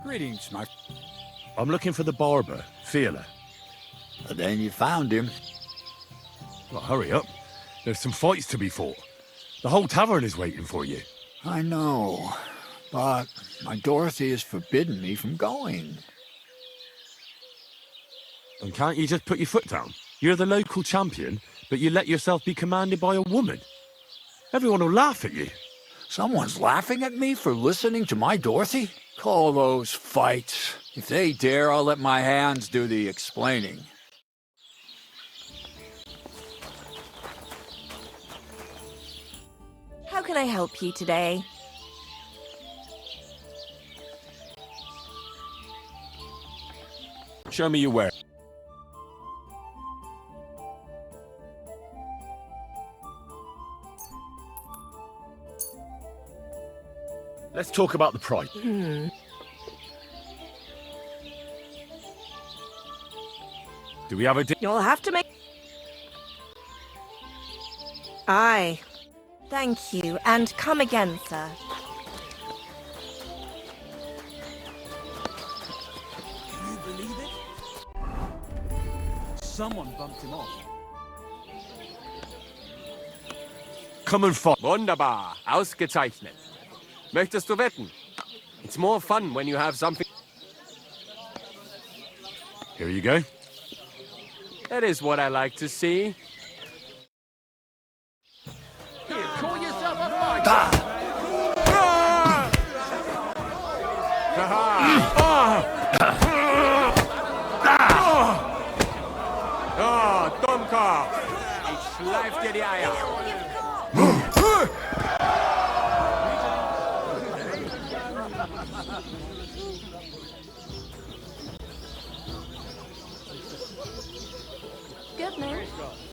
Greetings, my... I'm looking for the barber, Feeler. Then you found him. Well, hurry up. There's some fights to be fought. The whole tavern is waiting for you. I know, but my Dorothy has forbidden me from going. And can't you just put your foot down? You're the local champion, but you let yourself be commanded by a woman. Everyone will laugh at you. Someone's laughing at me for listening to my Dorothy? Call those fights. If they dare, I'll let my hands do the explaining. How can I help you today? Show me your wear. Let's talk about the price. Do we have a deal? You'll have to make... Aye. Thank you, and come again, sir. Can you believe it? Someone bumped him off. Come and fight. Wunderbar, ausgezeichnet. Möchtest du wetten? It's more fun when you have something... Here you go. That is what I like to see. Call yourself a fighter! Dummkopf! Ich schleif dir die Eier. Goodman,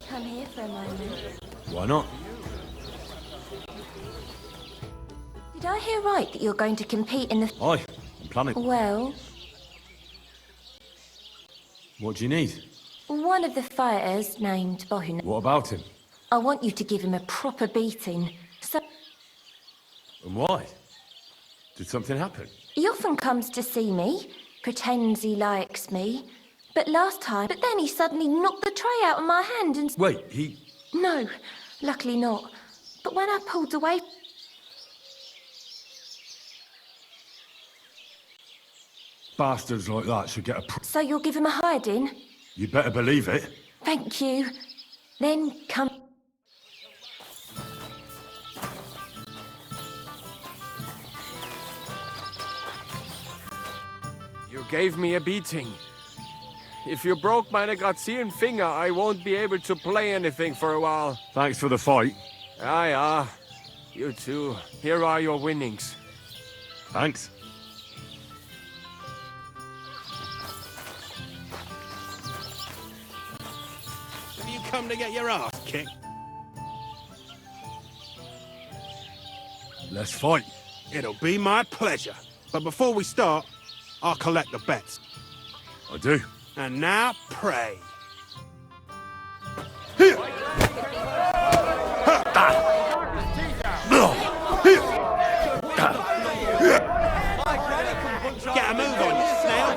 come here for a moment. Why not? Did I hear right that you're going to compete in the... Aye, I'm planning. Well, What do you need? one of the fighters named Bohun. What about him? I want you to give him a proper beating. So And why? Did something happen? he often comes to see me, pretends he likes me. But then he suddenly knocked the tray out of my hand and... Wait, he... No, luckily not. But when I pulled away... Bastards like that should get a... So you'll give him a hiding? You better believe it. Thank you. Then come... You gave me a beating. If you broke my Grazian finger, I won't be able to play anything for a while. Thanks for the fight. Ah. You too. Here are your winnings. Thanks. Have you come to get your ass kicked? Let's fight. It'll be my pleasure. But before we start, I'll collect the bets. I do. And now, pray. Get a move on, you snail.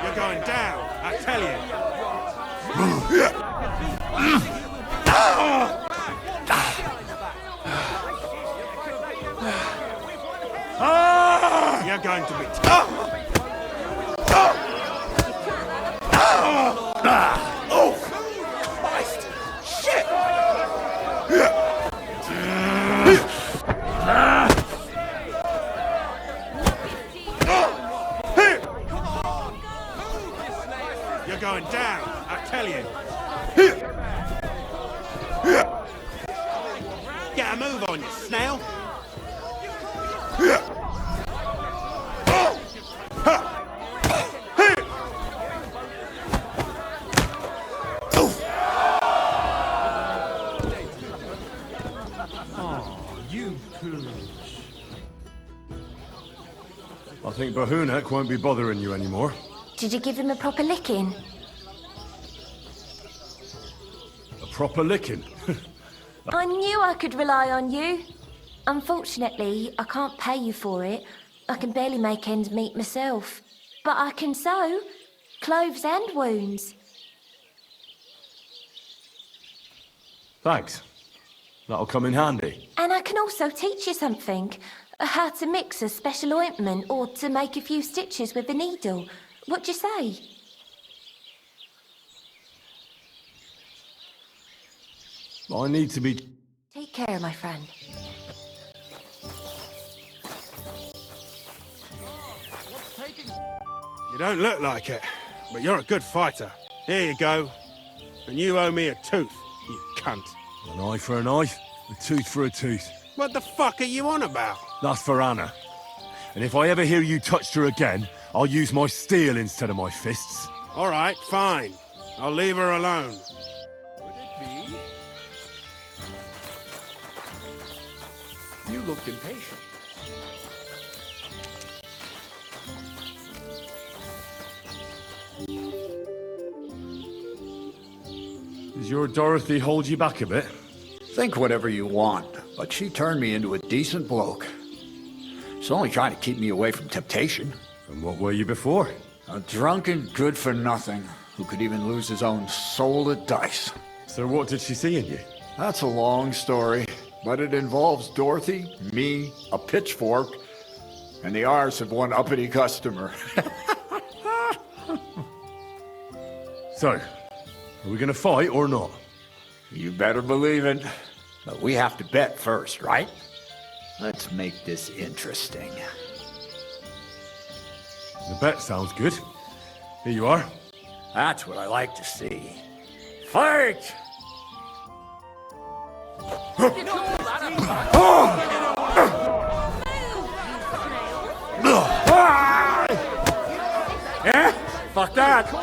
You're going down, I tell you. You're going to be... Oh! Christ! Shit! You're going down, I tell you. Get a move on, you snail. I think Bahunek won't be bothering you anymore. Did you give him a proper licking? proper licking. I knew I could rely on you. Unfortunately, I can't pay you for it. I can barely make ends meet myself. But I can sew clothes and wounds. Thanks. That'll come in handy. And I can also teach you something. How to mix a special ointment or to make a few stitches with a needle. What do you say? I need to be... Take care, my friend. You don't look like it, but you're a good fighter. Here you go. And you owe me a tooth, you cunt. An eye for an eye, a tooth for a tooth. What the fuck are you on about? That's for Anna. And if I ever hear you touched her again, I'll use my steel instead of my fists. All right, fine. I'll leave her alone. Could it be? You looked impatient. Does your Dorothy hold you back a bit? Think whatever you want, but she turned me into a decent bloke. She's only trying to keep me away from temptation. And what were you before? A drunken good-for-nothing who could even lose his own soul at dice. So what did she see in you? That's a long story, but it involves Dorothy, me, a pitchfork, and the R's of one uppity customer. So, are we gonna fight or not? You better believe it. But we have to bet first, right? Let's make this interesting. The bet sounds good. Here you are. That's what I like to see. Fight! Yeah? Fuck that!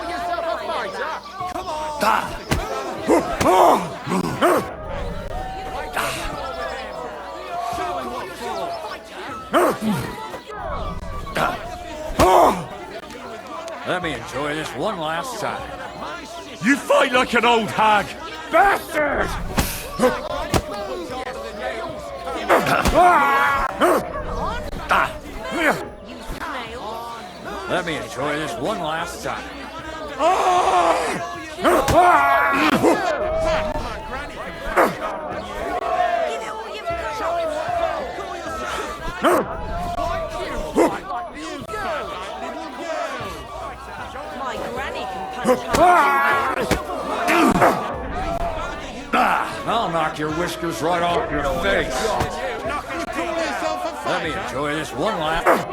Let me enjoy this one last time. You fight like an old hag! Bastard! Let me enjoy this one last time. My granny can punch I'll knock your whiskers right off your face. Let me enjoy this one last.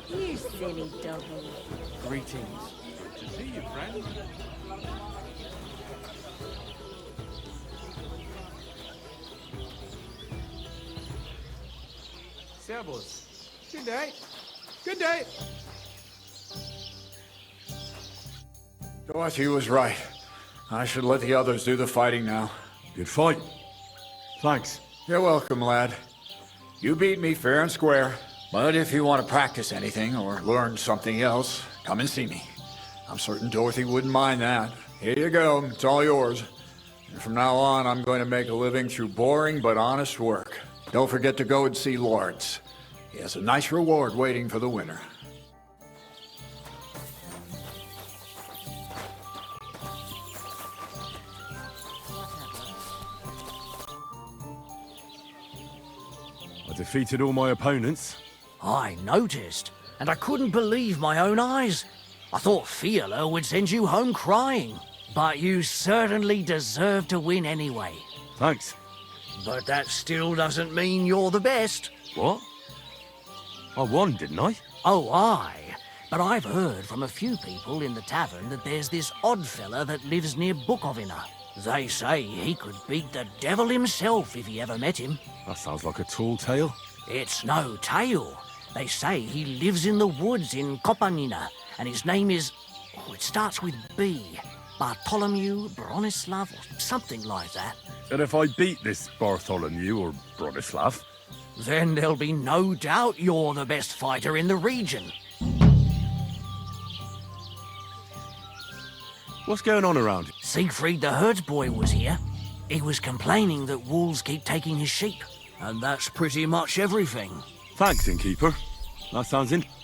You silly doggy. Greetings. Good to see you, friend. Servus. Good day. Good day. Dorothy was right. I should let the others do the fighting now. Good fight. Thanks. You're welcome, lad. You beat me fair and square. But if you want to practice anything or learn something else, come and see me. I'm certain Dorothy wouldn't mind that. Here you go. It's all yours. And from now on, I'm going to make a living through boring but honest work. Don't forget to go and see Lawrence. He has a nice reward waiting for the winner. I defeated all my opponents. I noticed, and I couldn't believe my own eyes. I thought Fiala would send you home crying, but you certainly deserve to win anyway. Thanks. But that still doesn't mean you're the best. What? I won, didn't I? Oh, aye. But I've heard from a few people in the tavern that there's this odd fella that lives near Bukovina. They say he could beat the devil himself if he ever met him. That sounds like a tall tale. It's no tale. They say he lives in the woods in Kopanina, and his name is... Oh, it starts with B. Bartholomew, Bronislav, or something like that. And if I beat this Bartholomew or Bronislav, Then there'll be no doubt you're the best fighter in the region. what's going on around here? Siegfried the herdsboy was here. He was complaining that wolves keep taking his sheep. And that's pretty much everything. Thanks, innkeeper. That sounds interesting.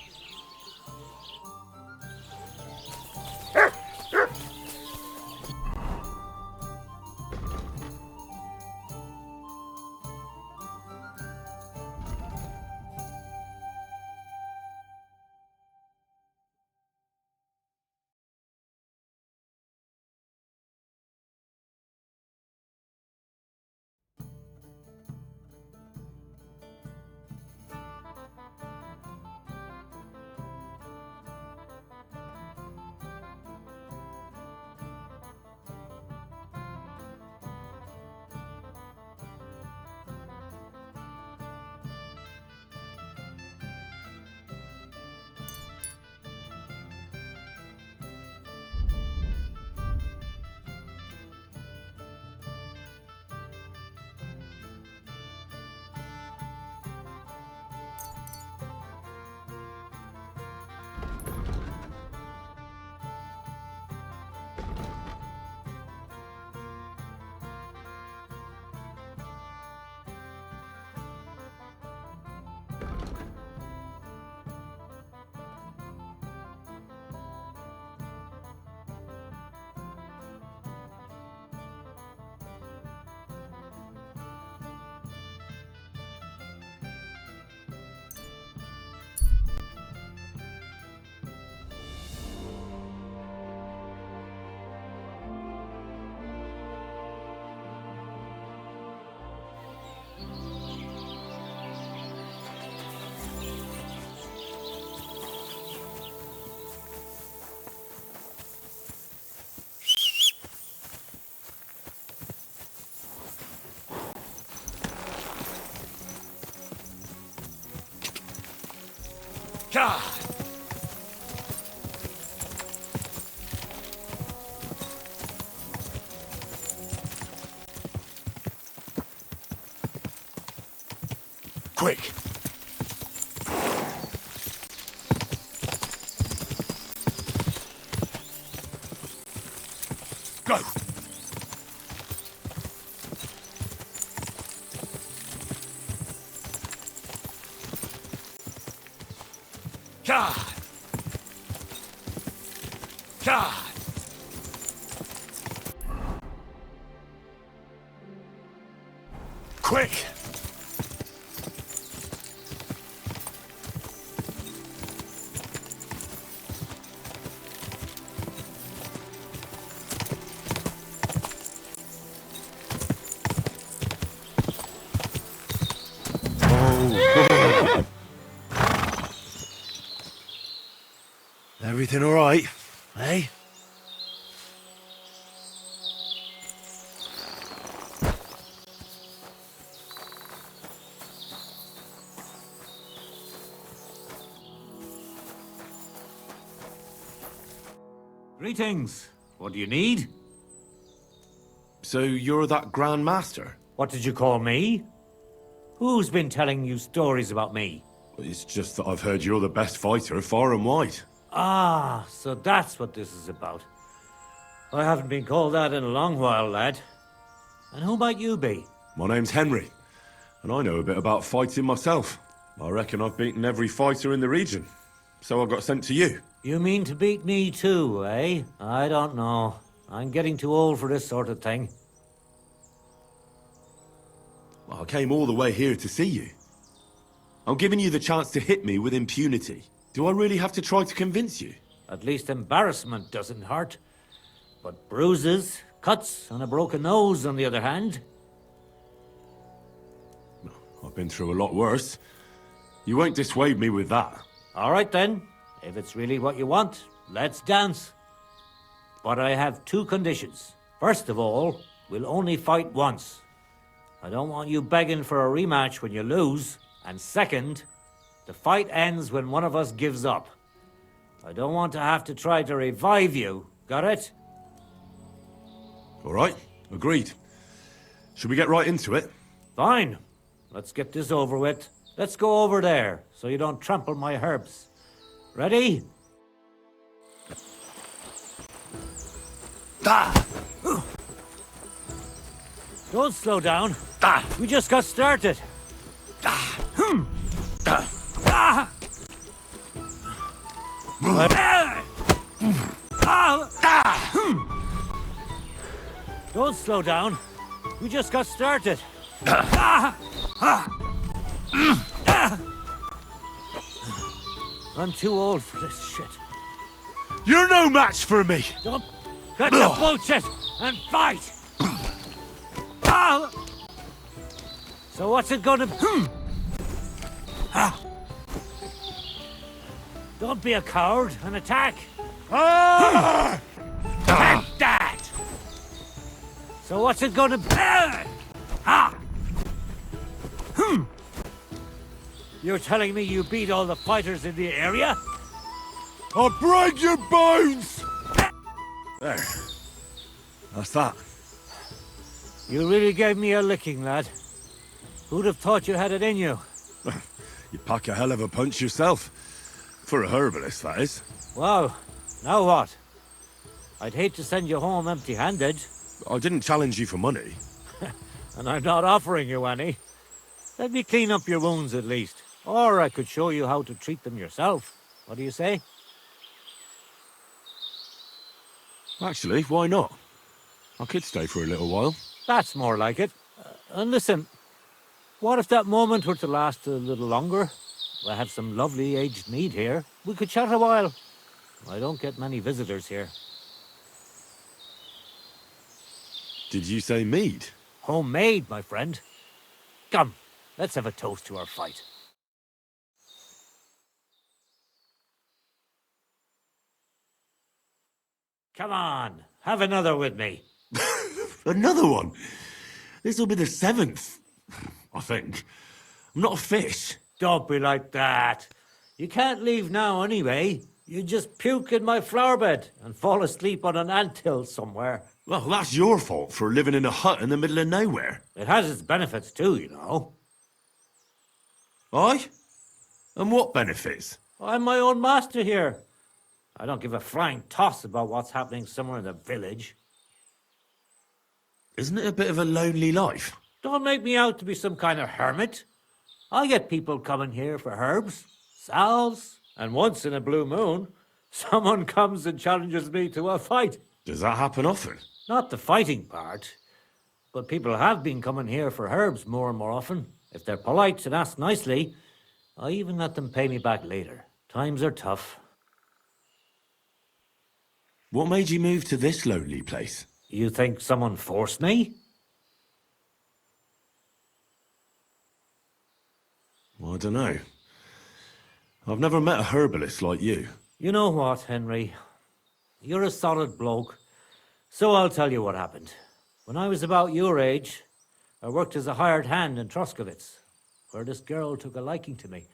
God! Quick! Go! God! God! Quick! Everything all right, eh? Greetings. What do you need? So you're that Grand Master? What did you call me? Who's been telling you stories about me? It's just that I've heard you're the best fighter far and wide. Ah, so that's what this is about. I haven't been called that in a long while, lad. And who might you be? My name's Henry, and I know a bit about fighting myself. I reckon I've beaten every fighter in the region, so I got sent to you. You mean to beat me too, eh? I don't know. I'm getting too old for this sort of thing. Well, I came all the way here to see you. I'm giving you the chance to hit me with impunity. Do I really have to try to convince you? At least embarrassment doesn't hurt. But bruises, cuts, and a broken nose, on the other hand. I've been through a lot worse. You won't dissuade me with that. All right then. If it's really what you want, let's dance. But I have two conditions. First of all, we'll only fight once. I don't want you begging for a rematch when you lose. And second, the fight ends when one of us gives up. I don't want to have to try to revive you. Got it? All right, agreed. Should we get right into it? Fine. Let's get this over with. Let's go over there, so you don't trample my herbs. Ready? Don't slow down. We just got started. Don't slow down. We just got started. I'm too old for this shit. You're no match for me! Don't cut the bullshit and fight! So what's it gonna... Don't be a coward and attack! Take that! So what's it gonna... You're telling me you beat all the fighters in the area? I'll break your bones! There. That's that. You really gave me a licking, lad. Who'd have thought you had it in you? You pack a hell of a punch yourself. For a herbalist, that is. Well, now what? I'd hate to send you home empty-handed. I didn't challenge you for money. And I'm not offering you any. Let me clean up your wounds at least. Or I could show you how to treat them yourself. What do you say? Actually, why not? I could stay for a little while. That's more like it. And listen, what if that moment were to last a little longer? I have some lovely aged mead here. We could chat a while. I don't get many visitors here. Did you say mead? Homemade, my friend. Come, let's have a toast to our fight. Come on, have another with me. Another one? This'll be the 7th, I think. I'm not a fish. Don't be like that. You can't leave now anyway. You just puke in my flower bed and fall asleep on an anthill somewhere. Well, that's your fault for living in a hut in the middle of nowhere. It has its benefits too, you know. Aye? And what benefits? I'm my own master here. I don't give a flying toss about what's happening somewhere in the village. Isn't it a bit of a lonely life? Don't make me out to be some kind of hermit. I get people coming here for herbs, salves, and once in a blue moon, someone comes and challenges me to a fight. Does that happen often? Not the fighting part, but people have been coming here for herbs more and more often. If they're polite and ask nicely, I even let them pay me back later. Times are tough. What made you move to this lonely place? You think someone forced me? I don't know. I've never met a herbalist like you. You know what, Henry? You're a solid bloke, so I'll tell you what happened. When I was about your age, I worked as a hired hand in Troskowitz, where this girl took a liking to me.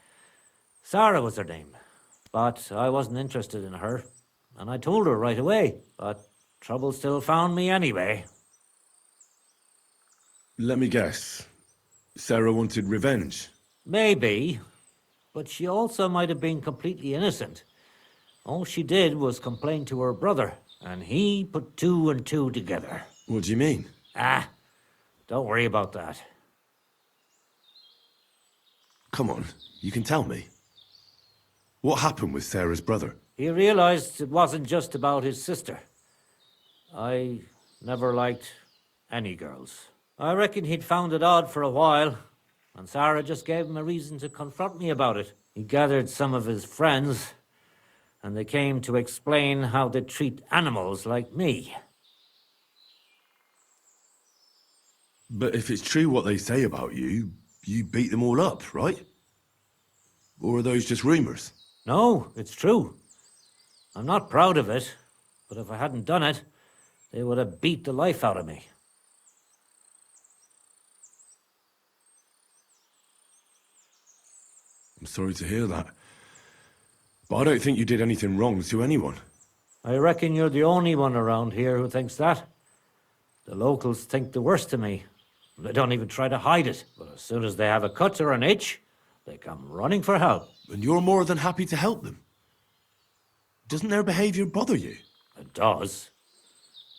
Sarah was her name, but I wasn't interested in her, and I told her right away, but trouble still found me anyway. Let me guess. Sarah wanted revenge. Maybe, but she also might have been completely innocent. All she did was complain to her brother, and he put 2 and 2 together. What do you mean? Don't worry about that. Come on, you can tell me. What happened with Sarah's brother? He realized it wasn't just about his sister. I never liked any girls. I reckon he'd found it odd for a while, and Sarah just gave him a reason to confront me about it. He gathered some of his friends, and they came to explain how they treat animals like me. But if it's true what they say about you, you beat them all up, right? Or are those just rumors? No, it's true. I'm not proud of it, but if I hadn't done it, they would have beat the life out of me. I'm sorry to hear that. But I don't think you did anything wrong to anyone. I reckon you're the only one around here who thinks that. The locals think the worst of me. They don't even try to hide it. But as soon as they have a cut or an itch, they come running for help. And you're more than happy to help them. Doesn't their behaviour bother you? It does.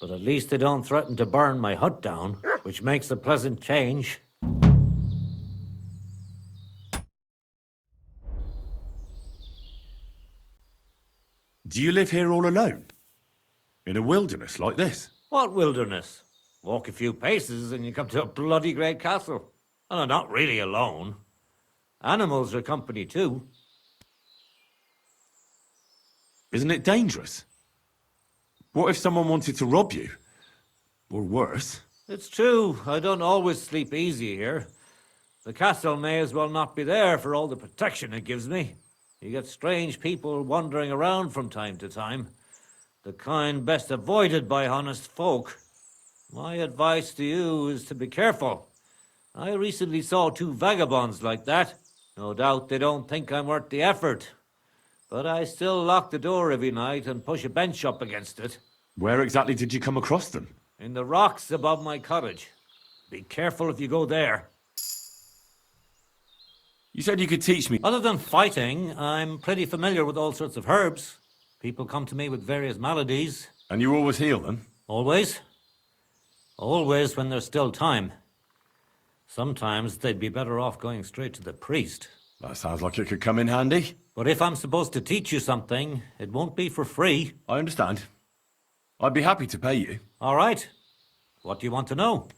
But at least they don't threaten to burn my hut down, which makes a pleasant change. Do you live here all alone? In a wilderness like this? What wilderness? Walk a few paces and you come to a bloody great castle. And I'm not really alone. Animals are company too. Isn't it dangerous? What if someone wanted to rob you? Or worse? It's true, I don't always sleep easy here. The castle may as well not be there for all the protection it gives me. You get strange people wandering around from time to time. The kind best avoided by honest folk. My advice to you is to be careful. I recently saw 2 vagabonds like that. No doubt they don't think I'm worth the effort. But I still lock the door every night and push a bench up against it. Where exactly did you come across them? In the rocks above my cottage. Be careful if you go there. You said you could teach me. Other than fighting, I'm pretty familiar with all sorts of herbs. People come to me with various maladies. And you always heal them? Always. Always when there's still time. Sometimes they'd be better off going straight to the priest. That sounds like it could come in handy. But if I'm supposed to teach you something, it won't be for free. I understand. I'd be happy to pay you. All right. What do you want to know?